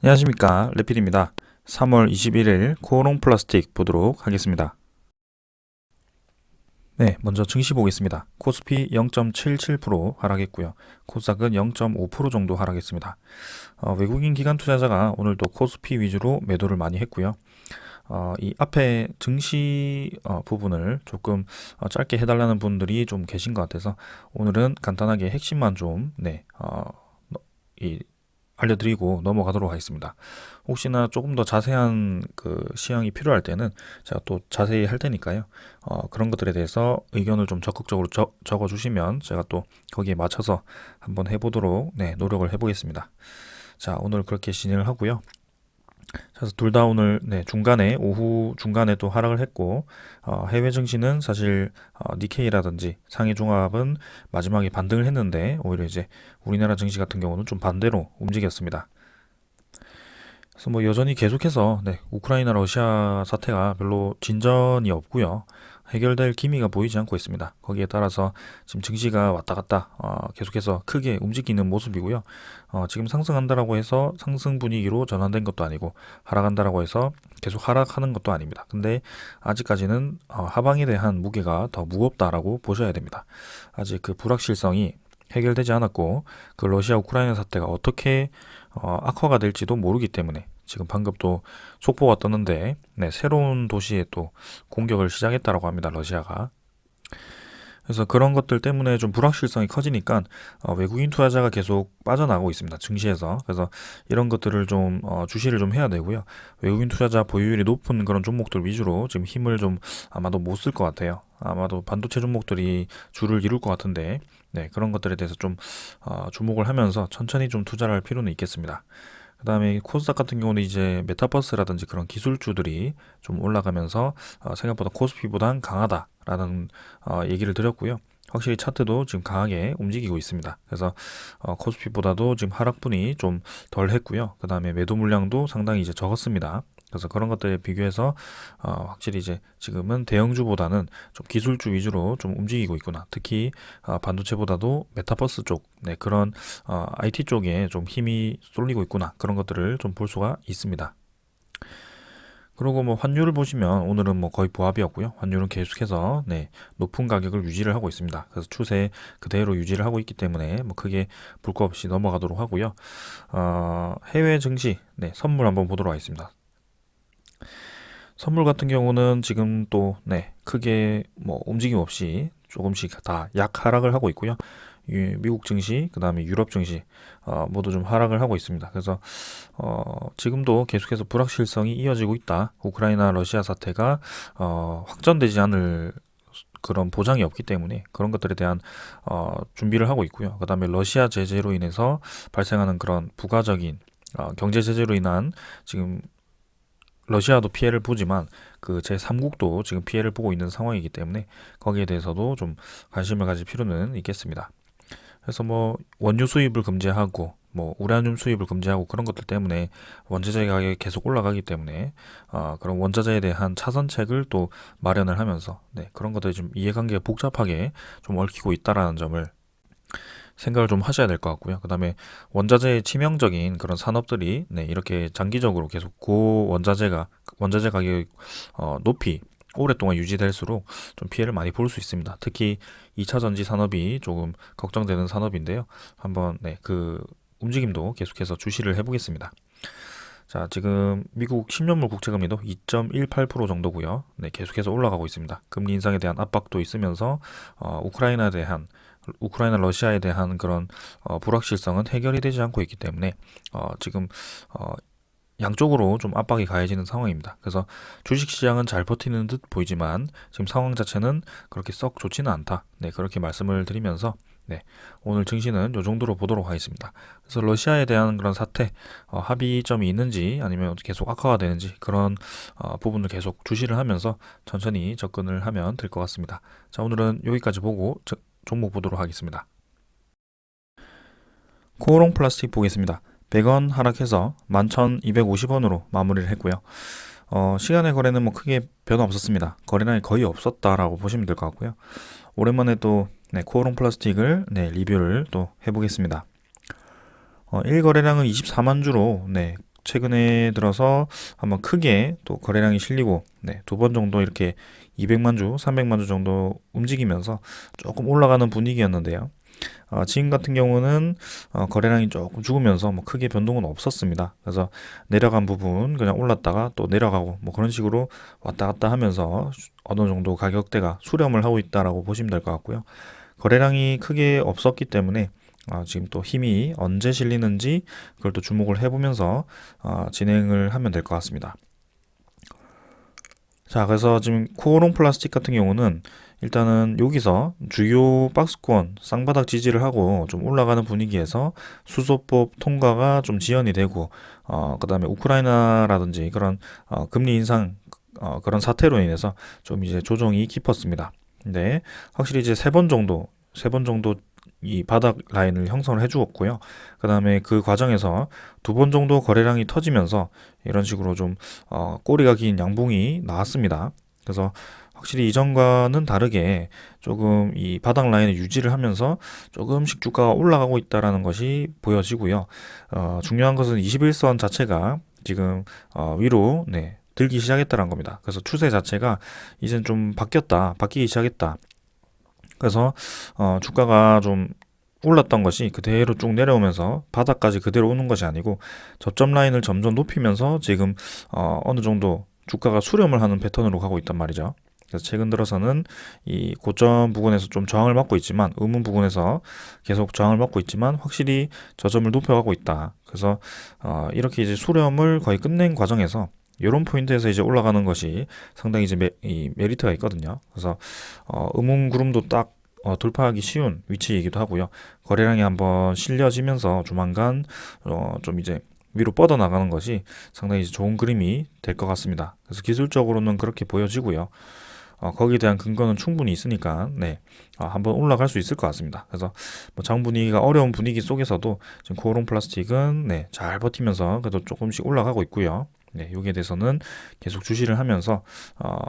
안녕하십니까, 레필입니다. 3월 21일 코오롱 플라스틱 보도록 하겠습니다. 네, 먼저 증시 보겠습니다. 코스피 0.77% 하락했고요. 코스닥은 0.5% 정도 하락했습니다. 외국인 기관 투자자가 오늘도 코스피 위주로 매도를 많이 했고요. 이 앞에 증시 부분을 조금 짧게 해달라는 분들이 좀 계신 것 같아서 오늘은 간단하게 핵심만 좀 알려드리고 넘어가도록 하겠습니다. 혹시나 조금 더 자세한 그 시향이 필요할 때는 제가 또 자세히 할 테니까요. 그런 것들에 대해서 의견을 좀 적극적으로 적어주시면 제가 또 거기에 맞춰서 한번 해보도록 노력을 해보겠습니다. 자, 오늘 그렇게 진행을 하고요. 그래서 둘 다 오늘 중간에 오후 중간에 또 하락을 했고 해외 증시는 사실 니케이라든지 상해 종합은 마지막에 반등을 했는데 오히려 이제 우리나라 증시 같은 경우는 좀 반대로 움직였습니다. 그래서 뭐 여전히 계속해서 우크라이나 러시아 사태가 별로 진전이 없고요. 해결될 기미가 보이지 않고 있습니다. 거기에 따라서 지금 증시가 왔다 갔다 계속해서 크게 움직이는 모습이고요. 지금 상승한다라고 해서 상승 분위기로 전환된 것도 아니고 하락한다라고 해서 계속 하락하는 것도 아닙니다. 근데 아직까지는 하방에 대한 무게가 더 무겁다라고 보셔야 됩니다. 아직 그 불확실성이 해결되지 않았고 그 러시아 우크라이나 사태가 어떻게 악화가 될지도 모르기 때문에 지금 방금 또 속보가 떴는데 새로운 도시에 또 공격을 시작했다라고 합니다. 러시아가. 그래서 그런 것들 때문에 좀 불확실성이 커지니까 외국인 투자자가 계속 빠져나가고 있습니다. 증시에서. 그래서 이런 것들을 좀 주시를 좀 해야 되고요. 외국인 투자자 보유율이 높은 그런 종목들 위주로 지금 힘을 좀 아마도 못 쓸 것 같아요. 아마도 반도체 종목들이 주를 이룰 것 같은데 그런 것들에 대해서 좀 주목을 하면서 천천히 좀 투자를 할 필요는 있겠습니다. 그 다음에 코스닥 같은 경우는 이제 메타버스라든지 그런 기술주들이 좀 올라가면서 생각보다 코스피보단 강하다라는 얘기를 드렸고요. 확실히 차트도 지금 강하게 움직이고 있습니다. 그래서 코스피보다도 지금 하락분이 좀 덜 했고요. 그 다음에 매도 물량도 상당히 이제 적었습니다. 그래서 그런 것들에 비교해서 확실히 이제 지금은 대형주보다는 좀 기술주 위주로 좀 움직이고 있구나. 특히 반도체보다도 메타버스 쪽, 그런 IT 쪽에 좀 힘이 쏠리고 있구나. 그런 것들을 좀 볼 수가 있습니다. 그리고 뭐 환율을 보시면 오늘은 뭐 거의 보합이었고요. 환율은 계속해서 높은 가격을 유지를 하고 있습니다. 그래서 추세 그대로 유지를 하고 있기 때문에 뭐 크게 볼 거 없이 넘어가도록 하고요. 해외 증시 선물 한번 보도록 하겠습니다. 선물 같은 경우는 지금 또 크게 뭐 움직임 없이 조금씩 다 약 하락을 하고 있고요. 미국 증시, 그 다음에 유럽 증시 모두 좀 하락을 하고 있습니다. 그래서 지금도 계속해서 불확실성이 이어지고 있다. 우크라이나 러시아 사태가 확전되지 않을 그런 보장이 없기 때문에 그런 것들에 대한 준비를 하고 있고요. 그 다음에 러시아 제재로 인해서 발생하는 그런 부가적인 경제 제재로 인한 지금 러시아도 피해를 보지만 그 제3국도 지금 피해를 보고 있는 상황이기 때문에 거기에 대해서도 좀 관심을 가질 필요는 있겠습니다. 그래서 뭐 원유 수입을 금지하고 뭐 우라늄 수입을 금지하고 그런 것들 때문에 원자재 가격이 계속 올라가기 때문에 그런 원자재에 대한 차선책을 또 마련을 하면서 그런 것들이 좀 이해관계가 복잡하게 좀 얽히고 있다라는 점을 생각을 좀 하셔야 될 것 같고요. 그 다음에 원자재의 치명적인 그런 산업들이 이렇게 장기적으로 계속 원자재 가격이 높이 오랫동안 유지될수록 좀 피해를 많이 볼 수 있습니다. 특히 2차 전지 산업이 조금 걱정되는 산업인데요. 한번 그 움직임도 계속해서 주시를 해보겠습니다. 자, 지금 미국 10년물 국채금리도 2.18% 정도고요. 계속해서 올라가고 있습니다. 금리 인상에 대한 압박도 있으면서 우크라이나 러시아에 대한 그런 불확실성은 해결이 되지 않고 있기 때문에 지금 양쪽으로 좀 압박이 가해지는 상황입니다. 그래서 주식시장은 잘 버티는 듯 보이지만 지금 상황 자체는 그렇게 썩 좋지는 않다. 그렇게 말씀을 드리면서 오늘 증시는 이 정도로 보도록 하겠습니다. 그래서 러시아에 대한 그런 사태, 합의점이 있는지 아니면 계속 악화가 되는지 그런 부분을 계속 주시를 하면서 천천히 접근을 하면 될 것 같습니다. 자, 오늘은 여기까지 보고 종목 보도록 하겠습니다. 코오롱 플라스틱 보겠습니다. 100원 하락해서 11,250원으로 마무리를 했고요. 시간의 거래는 뭐 크게 변화 없었습니다. 거래량이 거의 없었다라고 보시면 될 것 같고요. 오랜만에 또 코오롱 플라스틱을 리뷰를 또 해보겠습니다. 1거래량은 24만 주로 최근에 들어서 한번 크게 또 거래량이 실리고 네, 두 번 정도 이렇게 200만 주, 300만 주 정도 움직이면서 조금 올라가는 분위기였는데요. 지금 같은 경우는 거래량이 조금 죽으면서 뭐 크게 변동은 없었습니다. 그래서 내려간 부분 그냥 올랐다가 또 내려가고 뭐 그런 식으로 왔다 갔다 하면서 어느 정도 가격대가 수렴을 하고 있다라고 보시면 될 것 같고요. 거래량이 크게 없었기 때문에 지금 또 힘이 언제 실리는지 그걸 또 주목을 해보면서 진행을 하면 될 것 같습니다. 자, 그래서 지금 코오롱 플라스틱 같은 경우는 일단은 여기서 주요 박스권 쌍바닥 지지를 하고 좀 올라가는 분위기에서 수소법 통과가 좀 지연이 되고 그다음에 우크라이나라든지 그런 금리 인상 그런 사태로 인해서 좀 이제 조정이 깊었습니다. 근데 확실히 이제 세 번 정도 이 바닥 라인을 형성을 해주었고요. 그 다음에 그 과정에서 두 번 정도 거래량이 터지면서 이런 식으로 좀 꼬리가 긴 양봉이 나왔습니다. 그래서 확실히 이전과는 다르게 조금 이 바닥 라인을 유지를 하면서 조금씩 주가가 올라가고 있다라는 것이 보여지고요. 중요한 것은 21선 자체가 지금 위로 네, 들기 시작했다는 겁니다. 그래서 추세 자체가 이젠 좀 바뀌기 시작했다. 그래서 주가가 좀 올랐던 것이 그대로 쭉 내려오면서 바닥까지 그대로 오는 것이 아니고 저점 라인을 점점 높이면서 지금 어느 정도 주가가 수렴을 하는 패턴으로 가고 있단 말이죠. 그래서 최근 들어서는 이 고점 부근에서 좀 저항을 받고 있지만 의문 부근에서 계속 저항을 받고 있지만 확실히 저점을 높여가고 있다. 그래서 이렇게 이제 수렴을 거의 끝낸 과정에서 이런 포인트에서 이제 올라가는 것이 상당히 이제 이 메리트가 있거든요. 그래서 음웅구름도 딱 돌파하기 쉬운 위치이기도 하고요. 거래량이 한번 실려지면서 조만간 좀 이제 위로 뻗어 나가는 것이 상당히 이제 좋은 그림이 될 것 같습니다. 그래서 기술적으로는 그렇게 보여지고요. 거기에 대한 근거는 충분히 있으니까 네, 한번 올라갈 수 있을 것 같습니다. 그래서 뭐 장 분위기가 어려운 분위기 속에서도 지금 코오롱 플라스틱은 네, 잘 버티면서 그래도 조금씩 올라가고 있고요. 네, 여기에 대해서는 계속 주시를 하면서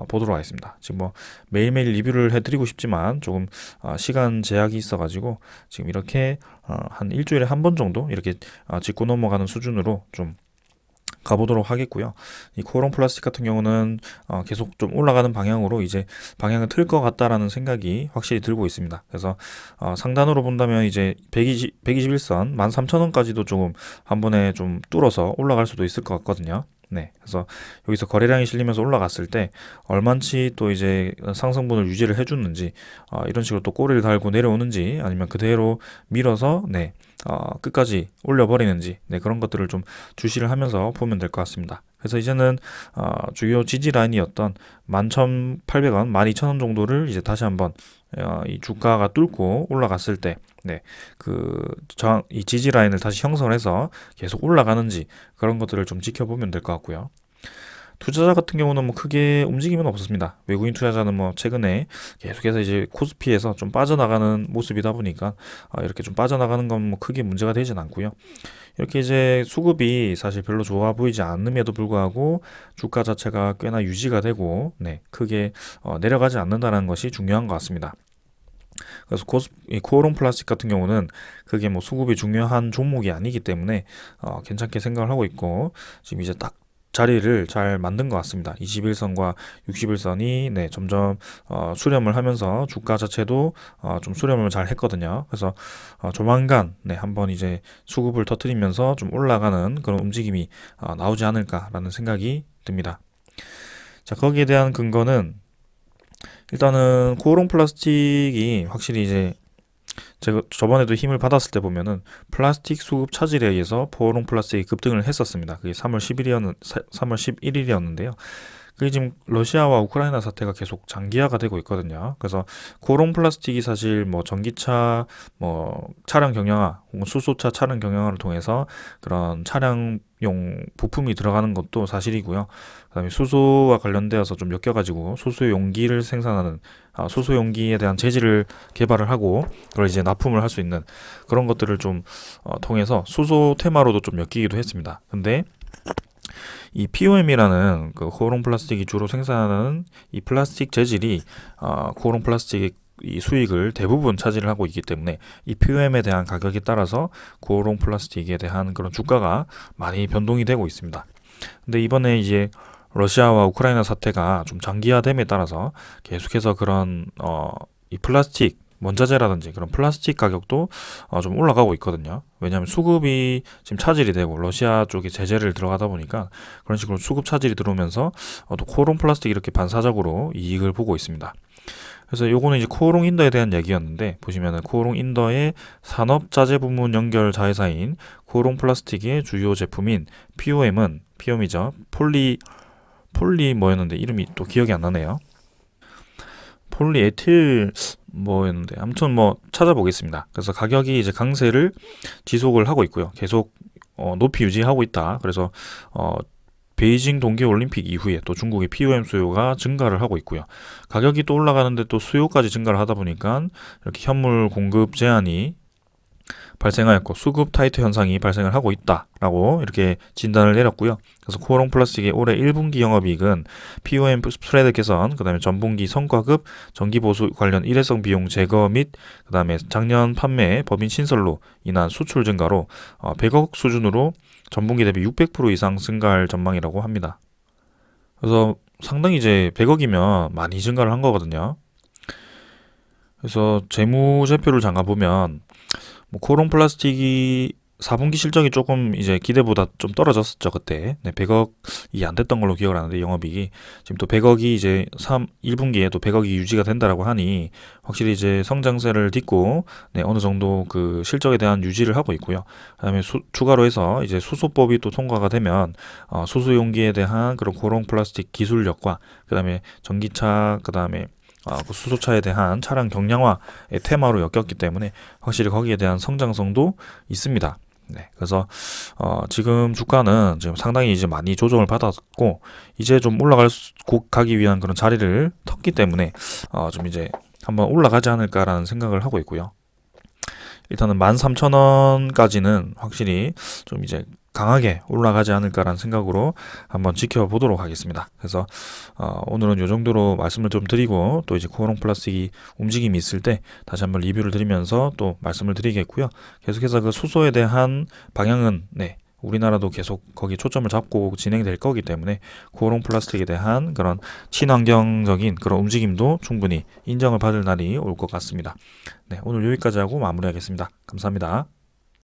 보도록 하겠습니다. 지금 뭐 매일매일 리뷰를 해드리고 싶지만 조금 시간 제약이 있어가지고 지금 이렇게 한 일주일에 한 번 정도 이렇게 짚고 넘어가는 수준으로 좀 가보도록 하겠고요. 이 코오롱 플라스틱 같은 경우는 계속 좀 올라가는 방향으로 이제 방향을 틀 것 같다라는 생각이 확실히 들고 있습니다. 그래서 상단으로 본다면 이제 121선 13,000원까지도 조금 한 번에 좀 뚫어서 올라갈 수도 있을 것 같거든요. 네, 그래서 여기서 거래량이 실리면서 올라갔을 때 얼만치 또 이제 상승분을 유지를 해주는지 이런 식으로 또 꼬리를 달고 내려오는지 아니면 그대로 밀어서 네, 끝까지 올려버리는지 네, 그런 것들을 좀 주시를 하면서 보면 될 것 같습니다. 그래서 이제는 주요 지지 라인이었던 11,800원, 12,000원 정도를 이제 다시 한번 이 주가가 뚫고 올라갔을 때 네, 이 지지 라인을 다시 형성해서 계속 올라가는지 그런 것들을 좀 지켜보면 될 것 같고요. 투자자 같은 경우는 뭐 크게 움직임은 없었습니다. 외국인 투자자는 뭐 최근에 계속해서 이제 코스피에서 좀 빠져나가는 모습이다 보니까 이렇게 좀 빠져나가는 건 뭐 크게 문제가 되진 않고요. 이렇게 이제 수급이 사실 별로 좋아 보이지 않음에도 불구하고 주가 자체가 꽤나 유지가 되고 네, 크게 내려가지 않는다는 것이 중요한 것 같습니다. 그래서 이 코오롱 플라스틱 같은 경우는 그게 뭐 수급이 중요한 종목이 아니기 때문에 괜찮게 생각을 하고 있고 지금 이제 딱 자리를 잘 만든 것 같습니다. 21선과 61선이 네, 점점 수렴을 하면서 주가 자체도 좀 수렴을 잘 했거든요. 그래서 조만간 네, 한번 이제 수급을 터트리면서 좀 올라가는 그런 움직임이 나오지 않을까라는 생각이 듭니다. 자, 거기에 대한 근거는 일단은 코오롱 플라스틱이 확실히 이제 제가 저번에도 힘을 받았을 때 보면은 플라스틱 수급 차질에 의해서 코오롱 플라스틱이 급등을 했었습니다. 그게 3월 11일이었는데요. 그게 지금 러시아와 우크라이나 사태가 계속 장기화가 되고 있거든요. 그래서 코오롱 플라스틱이 사실 뭐 전기차, 뭐 차량 경량화, 혹은 수소차 차량 경량화를 통해서 그런 차량용 부품이 들어가는 것도 사실이고요. 그다음에 수소와 관련되어서 좀 엮여가지고 수소 용기를 생산하는 수소 용기에 대한 재질을 개발을 하고 그걸 이제 납품을 할 수 있는 그런 것들을 좀 통해서 수소 테마로도 좀 엮이기도 했습니다. 근데 이 POM이라는 그 코오롱 플라스틱이 주로 생산하는 이 플라스틱 재질이 코오롱 플라스틱의 이 수익을 대부분 차지를 하고 있기 때문에 이 POM에 대한 가격에 따라서 코오롱 플라스틱에 대한 그런 주가가 많이 변동이 되고 있습니다. 근데 이번에 이제 러시아와 우크라이나 사태가 좀 장기화됨에 따라서 계속해서 그런 이 플라스틱 원자재라든지 그런 플라스틱 가격도 좀 올라가고 있거든요. 왜냐하면 수급이 지금 차질이 되고 러시아 쪽에 제재를 들어가다 보니까 그런 식으로 수급 차질이 들어오면서 또 코오롱 플라스틱이 이렇게 반사적으로 이익을 보고 있습니다. 그래서 요거는 이제 코오롱 인더에 대한 얘기였는데, 보시면은 코오롱 인더의 산업자재 부문 연결 자회사인 코오롱 플라스틱의 주요 제품인 POM이죠. 폴리 뭐였는데 이름이 또 기억이 안 나네요. 폴리에틸 뭐였는데 아무튼 뭐 찾아보겠습니다. 그래서 가격이 이제 강세를 지속을 하고 있고요. 계속 높이 유지하고 있다. 그래서 베이징 동계올림픽 이후에 또 중국의 POM 수요가 증가를 하고 있고요. 가격이 또 올라가는데 또 수요까지 증가를 하다 보니까 이렇게 현물 공급 제한이 발생하였고 수급 타이트 현상이 발생을 하고 있다라고 이렇게 진단을 내렸고요. 그래서 코오롱 플라스틱의 올해 1분기 영업이익은 POM 스프레드 개선, 그다음에 전분기 성과급, 정기 보수 관련 일회성 비용 제거 및 그다음에 작년 판매 법인 신설로 인한 수출 증가로 100억 수준으로 전분기 대비 600% 이상 증가할 전망이라고 합니다. 그래서 상당히 이제 100억이면 많이 증가를 한 거거든요. 그래서 재무제표를 잠깐 보면 코오롱 플라스틱이 4분기 실적이 조금 이제 기대보다 좀 떨어졌었죠, 그때. 네, 100억이 안 됐던 걸로 기억을 하는데, 영업이익이. 지금 또 100억이 이제 1분기에 또 100억이 유지가 된다라고 하니, 확실히 이제 성장세를 딛고, 네, 어느 정도 그 실적에 대한 유지를 하고 있고요. 그 다음에 추가로 해서 이제 수소법이 또 통과가 되면, 수소용기에 대한 그런 코오롱 플라스틱 기술력과, 그 다음에 전기차, 그 다음에 그 수소차에 대한 차량 경량화의 테마로 엮였기 때문에 확실히 거기에 대한 성장성도 있습니다. 네, 그래서 지금 주가는 지금 상당히 이제 많이 조정을 받았고 이제 좀 가기 위한 그런 자리를 텄기 때문에 좀 이제 한번 올라가지 않을까라는 생각을 하고 있고요. 일단은 13,000원까지는 확실히 좀 이제 강하게 올라가지 않을까라는 생각으로 한번 지켜보도록 하겠습니다. 그래서 오늘은 이 정도로 말씀을 좀 드리고 또 이제 코오롱 플라스틱이 움직임이 있을 때 다시 한번 리뷰를 드리면서 또 말씀을 드리겠고요. 계속해서 그 수소에 대한 방향은 네, 우리나라도 계속 거기 초점을 잡고 진행될 거기 때문에 코오롱 플라스틱에 대한 그런 친환경적인 그런 움직임도 충분히 인정을 받을 날이 올 것 같습니다. 네, 오늘 여기까지 하고 마무리하겠습니다. 감사합니다.